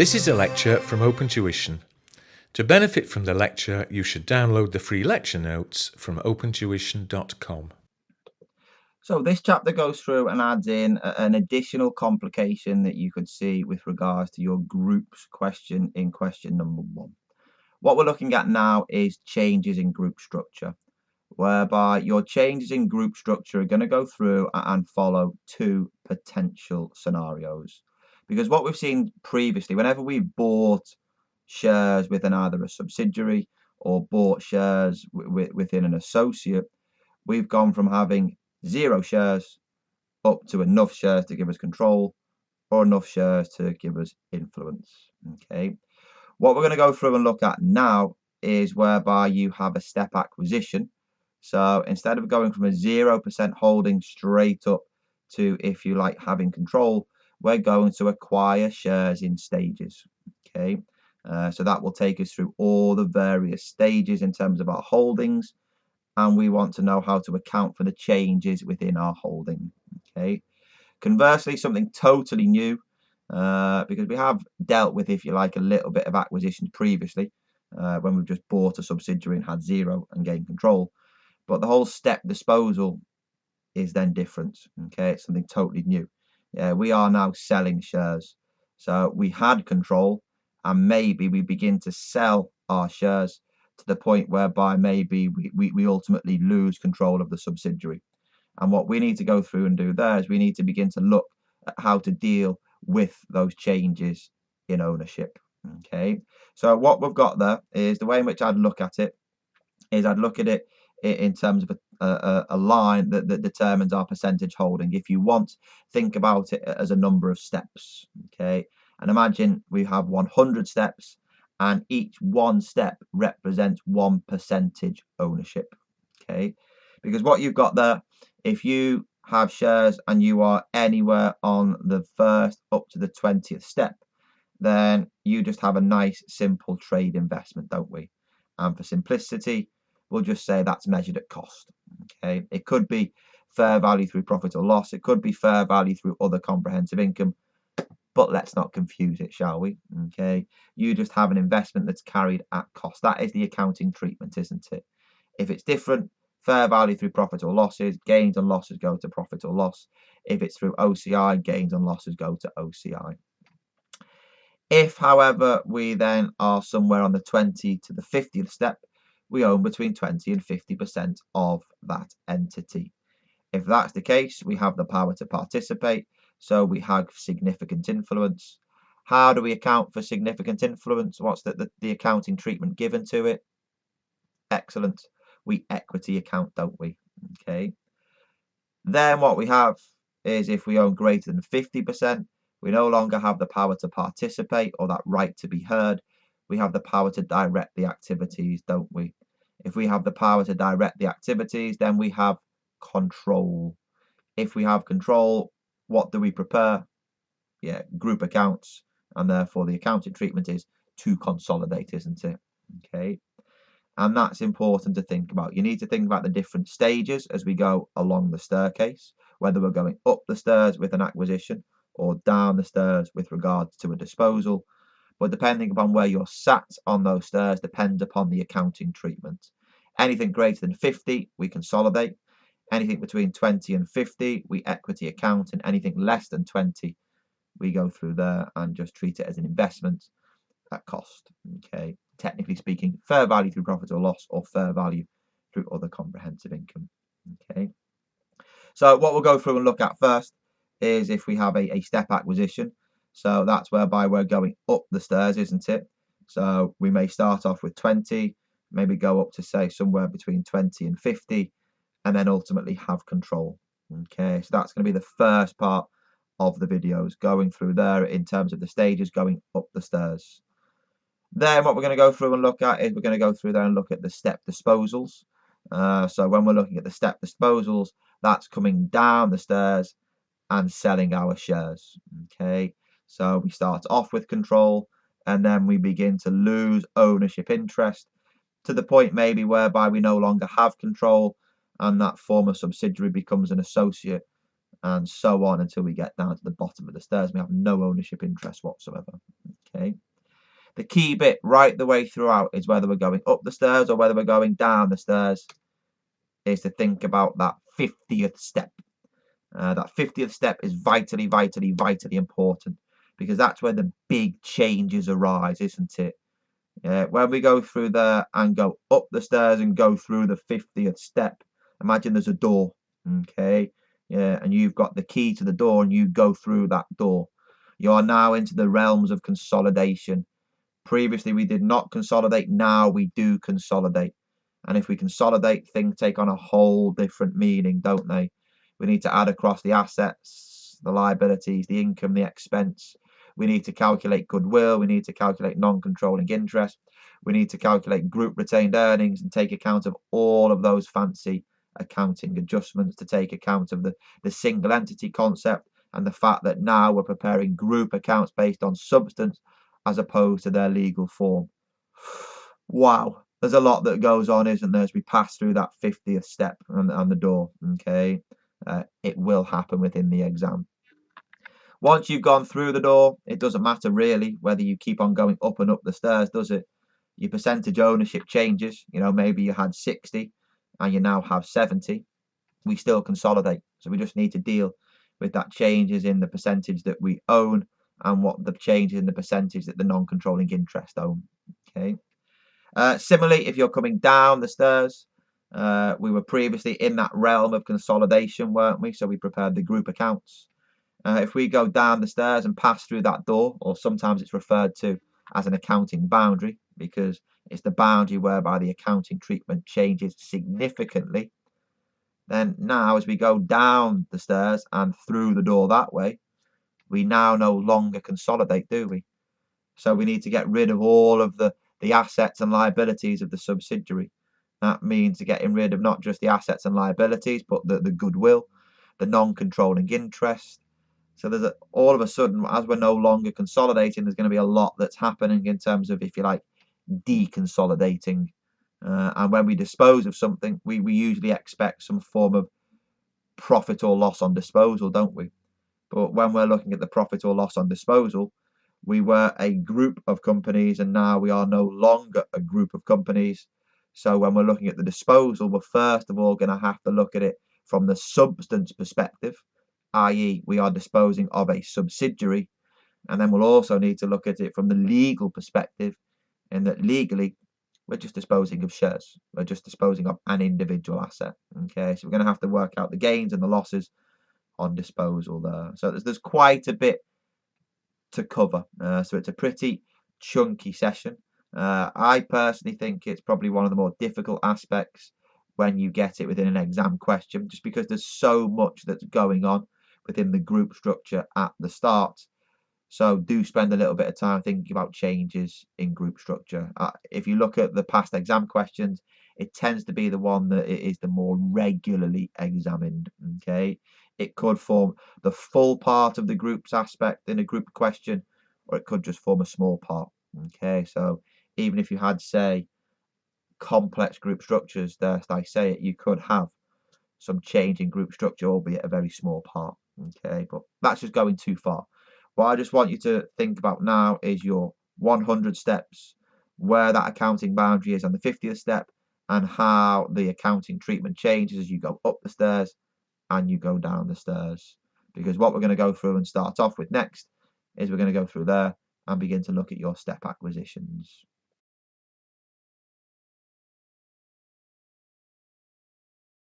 This is a lecture from Open Tuition. To benefit from the lecture, you should download the free lecture notes from opentuition.com. So this chapter goes through and adds in an additional complication that you could see with regards to your group's question in question number 1. What we're looking at now is changes in group structure, whereby your changes in group structure are going to go through and follow 2 potential scenarios. Because what we've seen previously, whenever we've bought shares within either a subsidiary or bought shares within an associate, we've gone from having 0 shares up to enough shares to give us control or enough shares to give us influence. Okay. What we're going to go through and look at now is whereby you have a step acquisition. So instead of going from a 0% holding straight up to, if you like, having control, we're going to acquire shares in stages. Okay. So that will take us through all the various stages in terms of our holdings, and we want to know how to account for the changes within our holding. Okay. Conversely, something totally new, because we have dealt with, if you like, a little bit of acquisitions previously, when we've just bought a subsidiary and had 0 and gained control. But the whole step disposal is then different. Okay, it's something totally new. We are now selling shares. So we had control, and maybe we begin to sell our shares to the point whereby maybe we ultimately lose control of the subsidiary. And what we need to go through and do there is we need to begin to look at how to deal with those changes in ownership. Okay, so what we've got there is the way in which I'd look at it is I'd look at it in terms of a line that determines our percentage holding. If you want, think about it as a number of steps. Okay, and imagine we have 100 steps, and each one step represents 1% ownership. Okay, because what you've got there, if you have shares and you are anywhere on the 1st up to the 20th step, then you just have a nice simple trade investment, don't we? And for simplicity, we'll just say that's measured at cost. Okay, it could be fair value through profit or loss, it could be fair value through other comprehensive income, but let's not confuse it, shall we? Okay, you just have an investment that's carried at cost. That is the accounting treatment, isn't it? If it's different, fair value through profit or losses, gains and losses go to profit or loss. If it's through OCI, gains and losses go to OCI. If, however, we then are somewhere on the 20 to the 50th step, we own between 20 and 50% of that entity. If that's the case, we have the power to participate, so we have significant influence. How do we account for significant influence? What's the accounting treatment given to it? Excellent. We equity account, don't we? Okay. Then what we have is if we own greater than 50%, we no longer have the power to participate or that right to be heard. We have the power to direct the activities, don't we? If we have the power to direct the activities, then we have control. If we have control, what do we prepare? Yeah, group accounts, and therefore the accounting treatment is to consolidate, isn't it? Okay. And that's important to think about. You need to think about the different stages as we go along the staircase, whether we're going up the stairs with an acquisition or down the stairs with regards to a disposal. But depending upon where you're sat on those stairs depends upon the accounting treatment. Anything greater than 50, we consolidate. Anything between 20 and 50, we equity account. And anything less than 20, we go through there and just treat it as an investment at cost. Okay, technically speaking, fair value through profit or loss, or fair value through other comprehensive income. Okay, so what we'll go through and look at first is if we have a step acquisition. So that's whereby we're going up the stairs, isn't it? So we may start off with 20, maybe go up to say somewhere between 20 and 50, and then ultimately have control. Okay, so that's going to be the first part of the videos, going through there in terms of the stages going up the stairs. Then what we're going to go through and look at is we're going to go through there and look at the step disposals. So when we're looking at the step disposals, that's coming down the stairs and selling our shares. Okay, so we start off with control, and then we begin to lose ownership interest to the point maybe whereby we no longer have control, and that former subsidiary becomes an associate, and so on until we get down to the bottom of the stairs. We have no ownership interest whatsoever. Okay. The key bit right the way throughout is whether we're going up the stairs or whether we're going down the stairs is to think about that 50th step. That 50th step is vitally, vitally, vitally important because that's where the big changes arise, isn't it? When we go through there and go up the stairs and go through the 50th step, imagine there's a door, okay? Yeah, and you've got the key to the door and you go through that door. You are now into the realms of consolidation. Previously, we did not consolidate. Now we do consolidate. And if we consolidate, things take on a whole different meaning, don't they? We need to add across the assets, the liabilities, the income, the expense. We need to calculate goodwill. We need to calculate non-controlling interest. We need to calculate group retained earnings and take account of all of those fancy accounting adjustments, to take account of the single entity concept and the fact that now we're preparing group accounts based on substance as opposed to their legal form. Wow, there's a lot that goes on, isn't there, as we pass through that 50th step on the door. Okay, it will happen within the exam. Once you've gone through the door, it doesn't matter really whether you keep on going up and up the stairs, does it? Your percentage ownership changes. You know, maybe you had 60 and you now have 70. We still consolidate. So we just need to deal with that changes in the percentage that we own and what the changes in the percentage that the non-controlling interest own. Okay. Similarly, if you're coming down the stairs, we were previously in that realm of consolidation, weren't we? So we prepared the group accounts. If we go down the stairs and pass through that door, or sometimes it's referred to as an accounting boundary because it's the boundary whereby the accounting treatment changes significantly, then now as we go down the stairs and through the door that way, we now no longer consolidate, do we? So we need to get rid of all of the assets and liabilities of the subsidiary. That means getting rid of not just the assets and liabilities, but the goodwill, the non-controlling interest. So there's all of a sudden, as we're no longer consolidating, there's going to be a lot that's happening in terms of, if you like, deconsolidating. And when we dispose of something, we usually expect some form of profit or loss on disposal, don't we? But when we're looking at the profit or loss on disposal, we were a group of companies and now we are no longer a group of companies. So when we're looking at the disposal, we're first of all going to have to look at it from the substance perspective, i.e. we are disposing of a subsidiary. And then we'll also need to look at it from the legal perspective, in that legally we're just disposing of shares. We're just disposing of an individual asset. Okay, so we're going to have to work out the gains and the losses on disposal there. So there's quite a bit to cover. So it's a pretty chunky session. I personally think it's probably one of the more difficult aspects when you get it within an exam question, just because there's so much that's going on within the group structure at the start. So do spend a little bit of time thinking about changes in group structure. If you look at the past exam questions, it tends to be the one that is the more regularly examined. Okay, it could form the full part of the group's aspect in a group question, or it could just form a small part. Okay, so even if you had, say, complex group structures, dare I say it, you could have some change in group structure, albeit a very small part. Okay, but that's just going too far. What I just want you to think about now is your 100 steps, where that accounting boundary is on the 50th step, and how the accounting treatment changes as you go up the stairs and you go down the stairs. Because what we're going to go through and start off with next is we're going to go through there and begin to look at your step acquisitions.